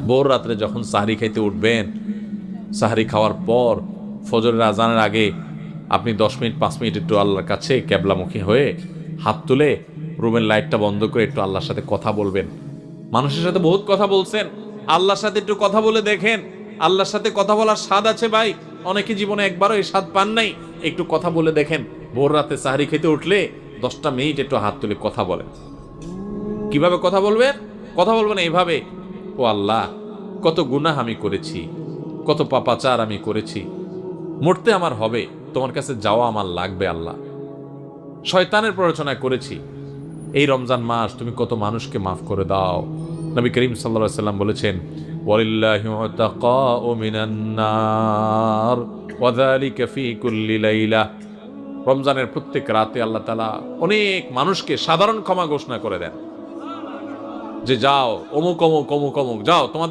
ভোর রাত্রে যখন সাহরি খাইতে উঠবেন, সাহরি খাওয়ার পর ফজরের আজানের আগে আপনি 10 মিনিট 5 মিনিট একটু আল্লাহর কাছে ক্যাবলামুখী হয়ে হাত তুলে রুমের লাইটটা বন্ধ করে একটু আল্লাহর সাথে কথা বলবেন। মানুষের সাথে বহুত কথা বলছেন, আল্লাহর সাথে একটু কথা বলে দেখেন। আল্লাহর সাথে কথা বলার স্বাদ আছে ভাই, অনেকে জীবনে একবারও এই স্বাদ পান নাই। একটু কথা বলে দেখেন, ভোর রাতে সাহরি খেতে উঠলে 10টা মিনিট একটু হাত তুলে কথা বলেন। কিভাবে কথা বলবেন? কথা বলবেন এইভাবে, ও আল্লাহ, কত গুনাহ আমি করেছি, কত পাপাচার আমি করেছি, মরতে আমার হবে, তোমার কাছে যাওয়া আমার লাগবে আল্লাহ। শয়তানের প্ররোচনা করেছি, এই রমজান মাস তুমি কত মানুষকে মাফ করে দাও। নবী করিম সাল্লাল্লাহু আলাইহি ওয়াসাল্লাম বলেছেন, ওয়ালিল্লাহি উতাকাউ মিনান নার ওয়া যালিকা ফি কুল্লি লাইলা। রমজানের প্রত্যেক রাতে আল্লাহ তাআলা অনেক মানুষকে সাধারণ ক্ষমা ঘোষণা করে দেন, যে যাও অমুক অমুক অমুক অমুক, যাও তোমাদের